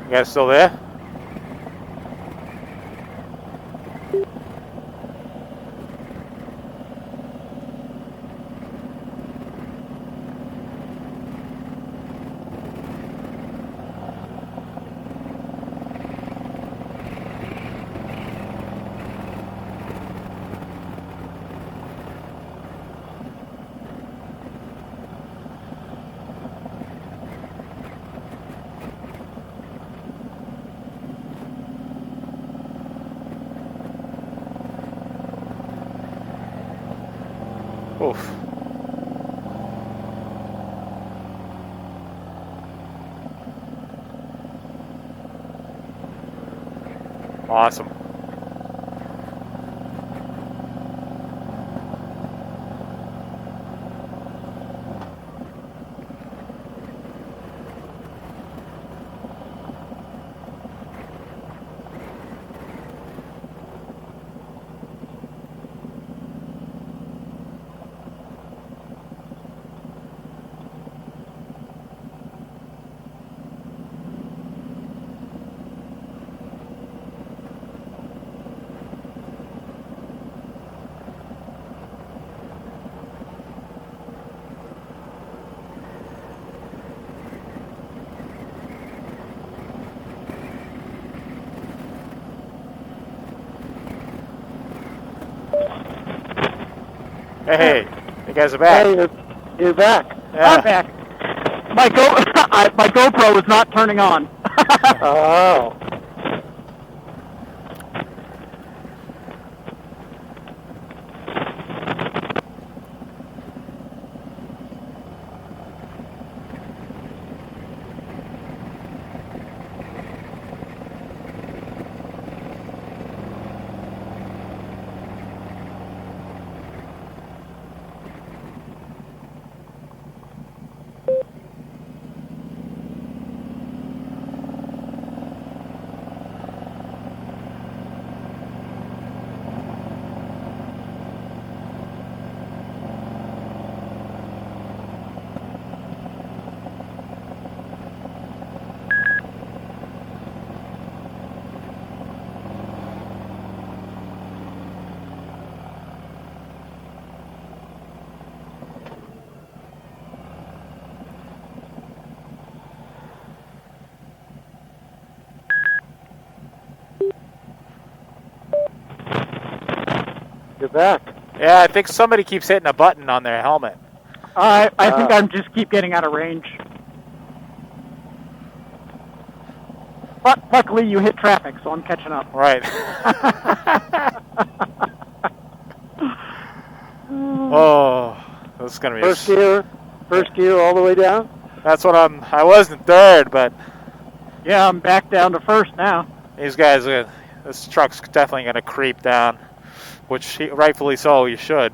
You guys still there? Oof. Awesome. Hey, you guys are back. Hey, you're back. Yeah. I'm back. My GoPro was not turning on. Oh. You're back. Yeah, I think somebody keeps hitting a button on their helmet. I think I'm just keep getting out of range. But luckily you hit traffic, so I'm catching up. Right. Oh, this is gonna be First gear all the way down. That's what I was in third, but Yeah, I'm back down to first now. these guys, this truck's definitely gonna creep down, which rightfully so. You should.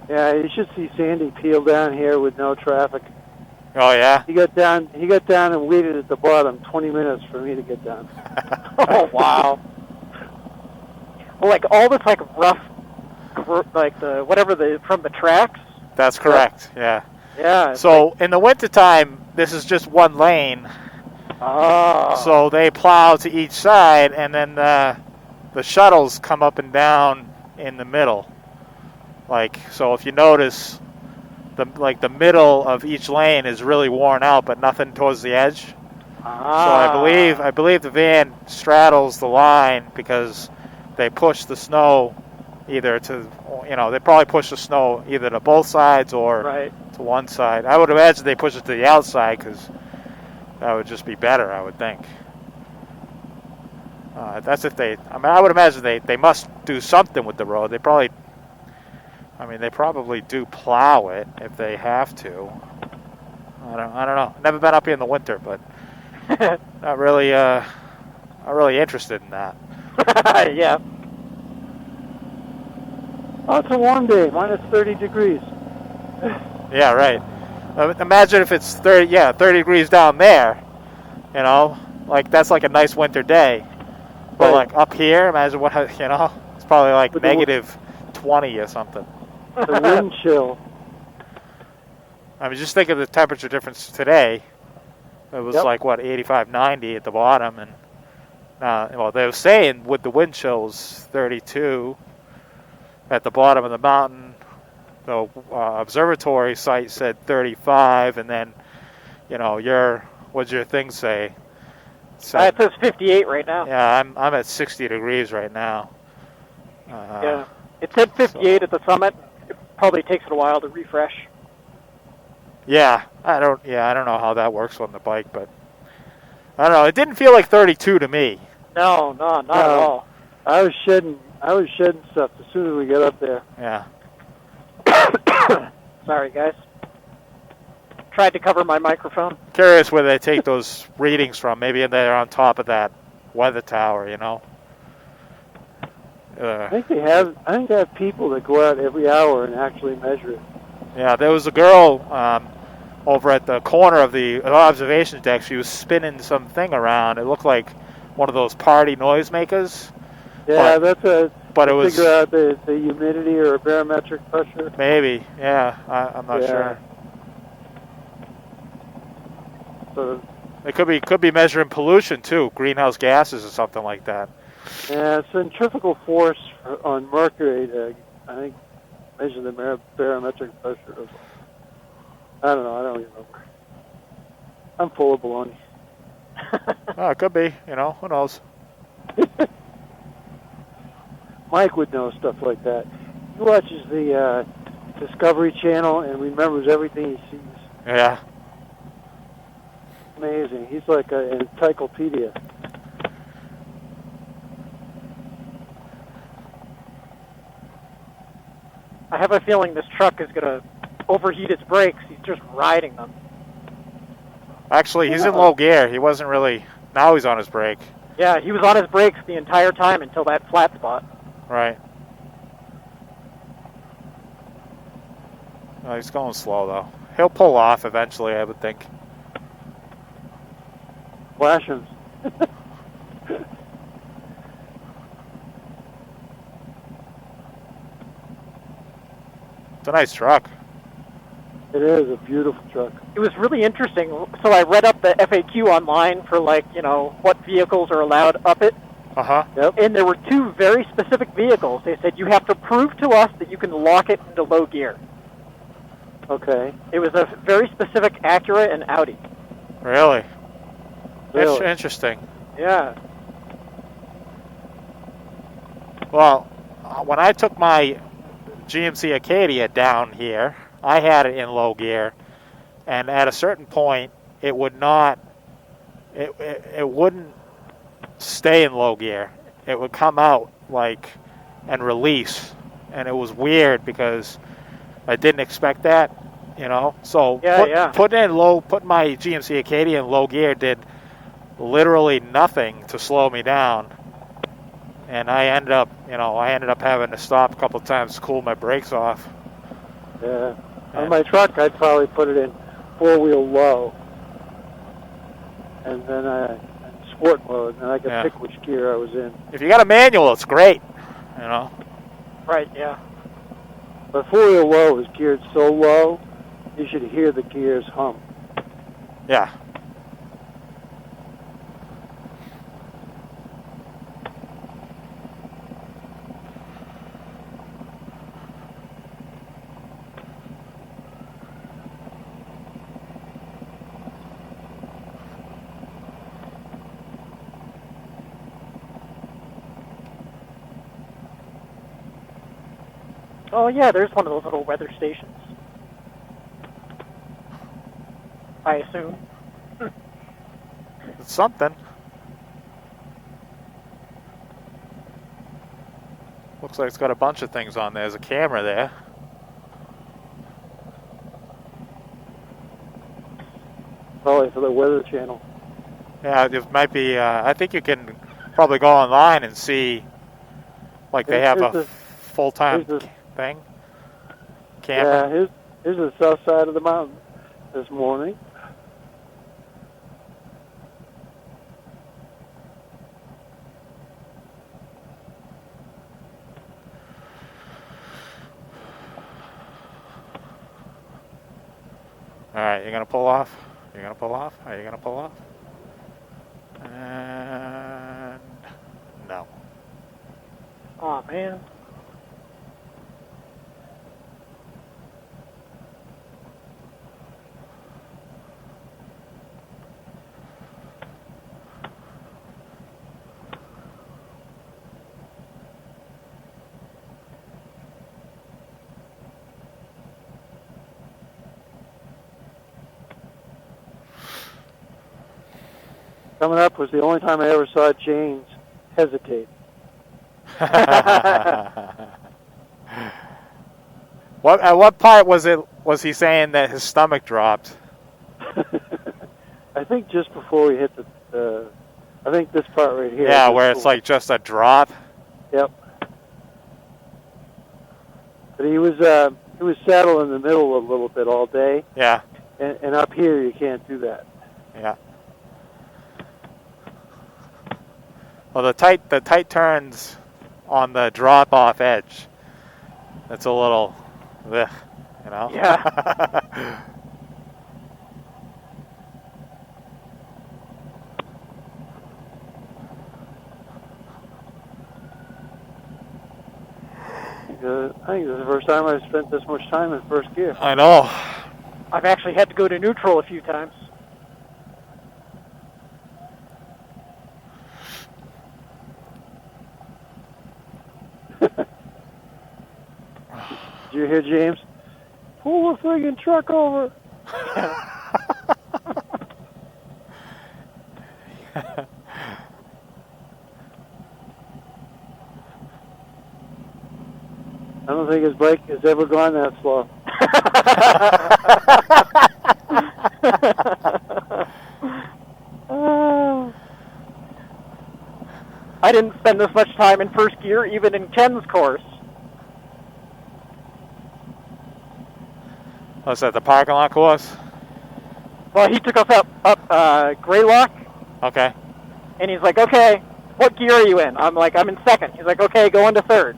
Yeah, you should see Sandy peel down here with no traffic. Oh yeah. He got down and waited at the bottom 20 minutes for me to get down. Oh wow. Well, like all this like rough, like the whatever from the tracks. That's correct. Yeah. Yeah. So in the wintertime, this is just one lane. Oh. So they plow to each side, and then the shuttles come up and down in the middle. Like, so if you notice, the middle of each lane is really worn out, but nothing towards the edge. So I believe the van straddles the line because they push the snow either to, they probably push the snow either to both sides or to one side. I would imagine they push it to the outside because that would just be better, I would think. That's if they, I would imagine they must do something with the road. They probably do plow it if they have to. I don't know. Never been up here in the winter, but not really interested in that. Yeah. Oh, it's a warm day, minus 30 degrees. Yeah, right. Imagine if it's 30 degrees down there. Like that's like a nice winter day. But Right. like up here, imagine what, you know, it's probably like With the negative 20 or something. The wind chill. I mean, just think of the temperature difference today. It was Yep. like, what, 85, 90 at the bottom. And well, they were saying with the wind chills, 32 at the bottom of the mountain. The observatory site said 35, and then, you know, what'd your thing say? It says 58 right now. Yeah, I'm at 60 degrees right now. Yeah. It said 58 at the summit. It probably takes it a while to refresh. Yeah, I don't know how that works on the bike, but I don't know. It didn't feel like 32 to me. No, not at all. I was shedding stuff as soon as we got up there. Yeah. Sorry, guys. Tried to cover my microphone. Curious where they take those readings from. Maybe they're on top of that weather tower, you know. I think they have people that go out every hour and actually measure it. Yeah, there was a girl over at the corner of the observation deck. She was spinning some thing around. It looked like one of those party noisemakers. Yeah, it was figure out the humidity or barometric pressure. Maybe, yeah. I'm not sure. So it could be measuring pollution too, greenhouse gases or something like that. Yeah, centrifugal force on Mercury to, I think, measure the barometric pressure. I don't know. I don't remember. I'm full of baloney. Oh, it could be. You know, who knows? Mike would know stuff like that. He watches the Discovery Channel and remembers everything he sees. Yeah. Amazing. He's like an encyclopedia. I have a feeling this truck is going to overheat its brakes. He's just riding them. Actually, he's in low gear. He wasn't really... Now he's on his brake. Yeah, he was on his brakes the entire time until that flat spot. Right. Oh, he's going slow, though. He'll pull off eventually, I would think. Flash him. It's a nice truck. It is a beautiful truck. It was really interesting. So I read up the FAQ online for, like, you know, what vehicles are allowed up it. Uh-huh. Yep. And there were two very specific vehicles. They said, you have to prove to us that you can lock it into low gear. Okay. It was a very specific Acura and Audi. Really? Really? Interesting. Yeah. Well, when I took my GMC Acadia down here, I had it in low gear, and at a certain point, it would not, it wouldn't stay in low gear. It would come out like and release, and it was weird because I didn't expect that, you know. So putting my GMC Acadia in low gear did literally nothing to slow me down, and I ended up having to stop a couple of times to cool my brakes off. Yeah. On my truck, I'd probably put it in four-wheel low, and then sport mode, and I could pick which gear I was in. If you got a manual, it's great, you know. Right, yeah. But four-wheel low is geared so low, you should hear the gears hum. Yeah. Oh, yeah, there's one of those little weather stations. I assume. It's something. Looks like it's got a bunch of things on there. There's a camera there. Probably for the Weather Channel. Yeah, it might be. I think you can probably go online and see, like they have a full-time thing. Camera. Yeah, here's the south side of the mountain this morning. All right, you're gonna pull off. You're gonna pull off. Are you gonna pull off? And no. Oh man. Coming up was the only time I ever saw James hesitate. At what part was he saying that his stomach dropped? I think just before we hit the I think this part right here. Yeah, where it's like just a drop. Yep. But he was saddled in the middle a little bit all day. Yeah. And up here you can't do that. Yeah. Well, the tight turns on the drop-off edge. That's a little, ugh, you know. Yeah. I think this is the first time I've spent this much time in first gear. I know. I've actually had to go to neutral a few times. Did you hear James? Pull the friggin' truck over. I don't think his bike has ever gone that slow. I didn't spend this much time in first gear, even in Ken's course. What's that, the parking lot course? Well, he took us up Greylock, Okay. and he's like, okay, what gear are you in? I'm like, I'm in second. He's like, okay, go into third.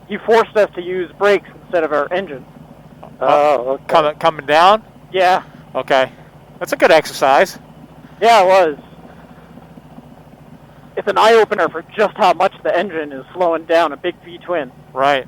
He forced us to use brakes instead of our engine. Oh, okay. Coming down? Yeah. Okay. That's a good exercise. Yeah, it was. It's an eye-opener for just how much the engine is slowing down a big V-twin. Right.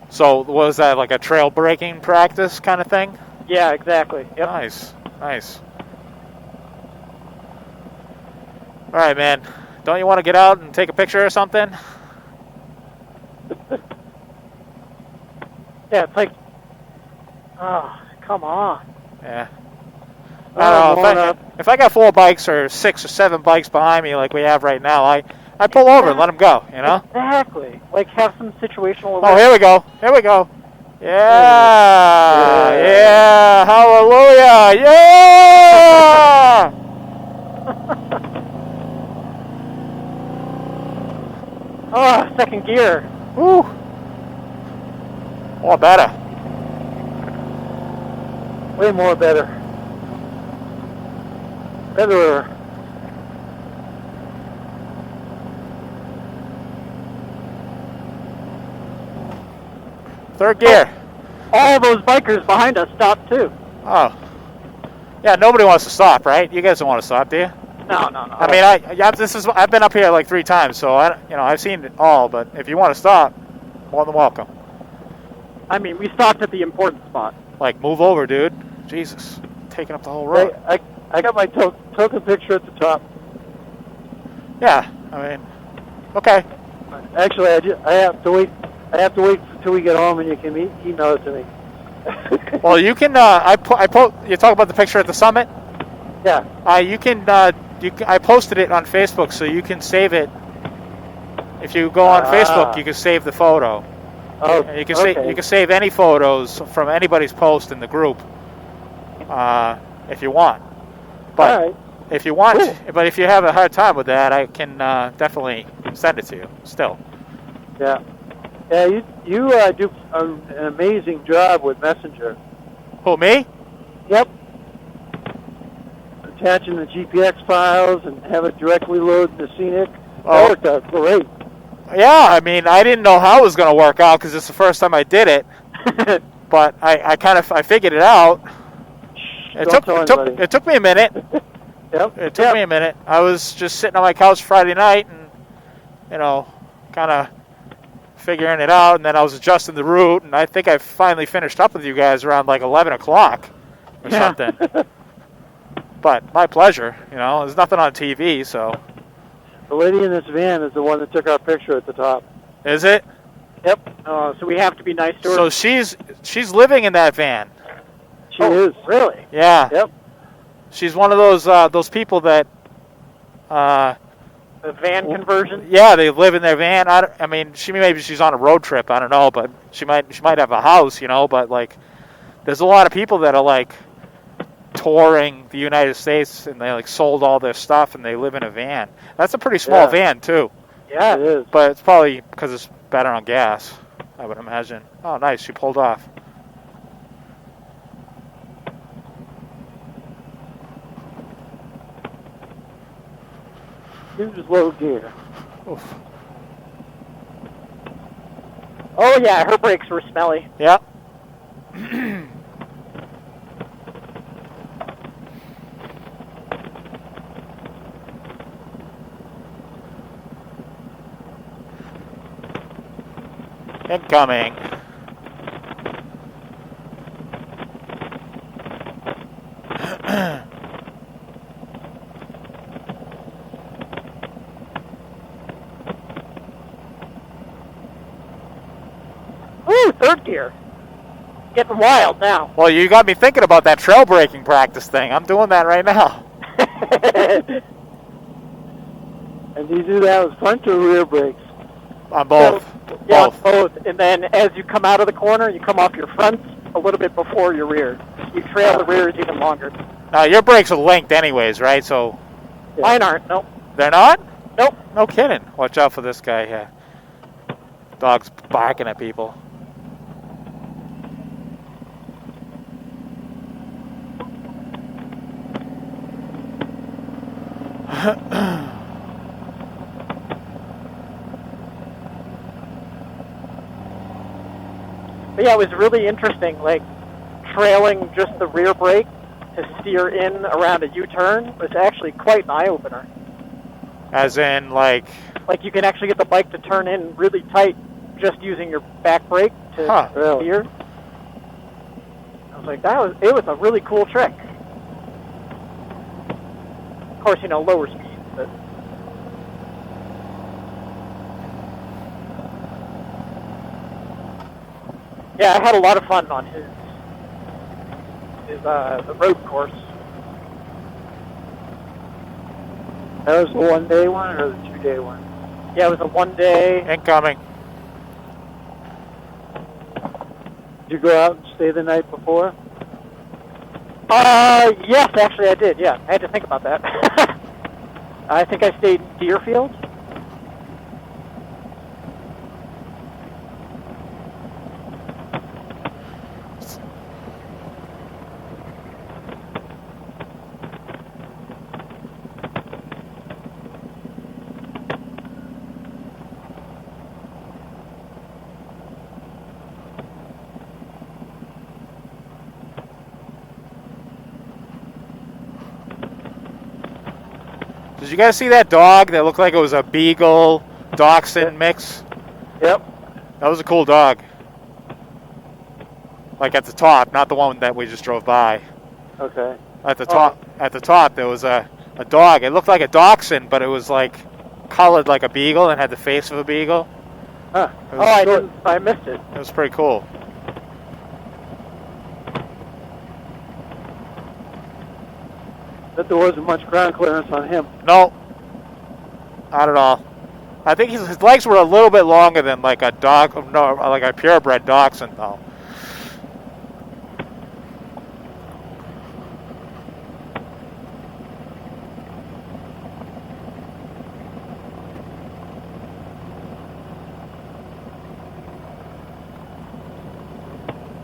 So was that like a trail braking practice kind of thing? Yeah, exactly. Yep. Nice. Nice. All right, man. Don't you want to get out and take a picture or something? Yeah, it's like, oh, come on. Yeah. I don't know. If I got 4 bikes or 6 or 7 bikes behind me like we have right now, I pull over and let them go, you know? Exactly. Like, have some situational Oh, here we go. Here we go. Yeah. Yeah. Hallelujah. Yeah. Oh, second gear. Woo. More better. Way more better. Better. Third gear. All those bikers behind us stopped too. Oh. Yeah, nobody wants to stop, right? You guys don't want to stop, do you? No. I mean, I've been up here like 3 times, so I've seen it all. But if you want to stop, more than welcome. I mean, we stopped at the important spot. Like, move over, dude. Jesus, taking up the whole road. I got my token picture at the top. Yeah, I mean, okay. Actually, I have to wait. I have to wait until we get home, and you can email it to me. Well, you can. You talk about the picture at the summit. Yeah. You can. I posted it on Facebook, so you can save it. If you go on Facebook, you can save the photo. Oh, and you can save any photos from anybody's post in the group, if you want. But all right. if you want, Cool. but if you have a hard time with that, I can definitely send it to you. Still. Yeah. Yeah, you do an amazing job with Messenger. Who, me? Yep. Attaching the GPX files and have it directly load the Scenic. That worked out great. Yeah, I mean, I didn't know how it was going to work out because it's the first time I did it. But I figured it out. It took me a minute. Yep. It took me a minute. I was just sitting on my couch Friday night and, kind of figuring it out. And then I was adjusting the route. And I think I finally finished up with you guys around like 11 o'clock or something. But my pleasure. There's nothing on TV, so. The lady in this van is the one that took our picture at the top. Is it? Yep. So we have to be nice to her. So she's living in that van. She is. Really? Yeah. Yep. She's one of those people that. The van conversion. Yeah, they live in their van. I mean, maybe she's on a road trip. I don't know, but she might have a house, But like, there's a lot of people that are like touring the United States, and they like sold all their stuff, and they live in a van. That's a pretty small van too. Yeah, it is. But it's probably because it's better on gas, I would imagine. Oh, nice. She pulled off. Here's low gear. Oof. Oh yeah, her brakes were smelly. Yeah. Incoming. Ooh, third gear. Getting wild now. Well, you got me thinking about that trail braking practice thing. I'm doing that right now. And do you do that with front or rear brakes? On both. Yeah, both. And then as you come out of the corner, you come off your front a little bit before your rear. You trail the rears even longer. Now, your brakes are linked anyways, right? So Mine aren't. Nope. they're not? Nope. No kidding. Watch out for this guy here. Dog's barking at people. But yeah, it was really interesting, like trailing just the rear brake to steer in around a U-turn was actually quite an eye-opener. As in, like you can actually get the bike to turn in really tight just using your back brake to steer. I was like, it was a really cool trick. Of course, lower speeds, but. Yeah, I had a lot of fun on the road course. That was the one-day one or the two-day one? Yeah, it was a one-day. incoming. Did you go out and stay the night before? Yes, actually I did, yeah. I had to think about that. I think I stayed in Deerfield. Did you guys see that dog that looked like it was a beagle dachshund mix? Yep. That was a cool dog. Like at the top, not the one that we just drove by. Okay. At the top there was a dog. It looked like a dachshund, but it was like colored like a beagle and had the face of a beagle. Huh. I missed it. It was pretty cool. But there wasn't much ground clearance on him. No, not at all. I think his legs were a little bit longer than like a dog, no, like a purebred dachshund though.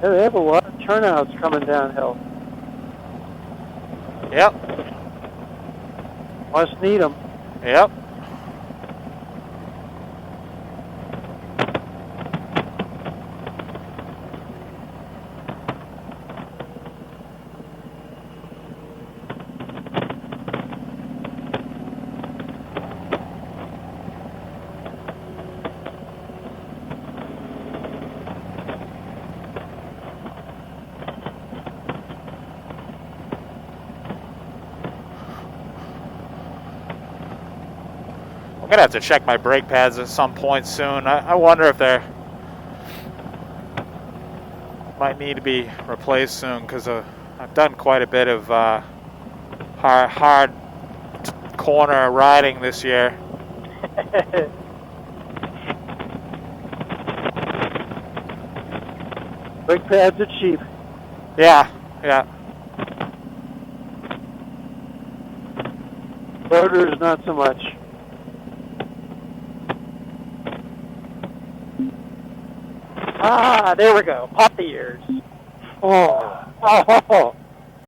Yeah, they have a lot of turnouts coming downhill. Yep. Must need them. Yep. I'm gonna have to check my brake pads at some point soon. I wonder if they might need to be replaced soon, because I've done quite a bit of hard corner riding this year. Brake pads are cheap. Yeah. Rotors, not so much. Ah, there we go. Pop the ears. Oh.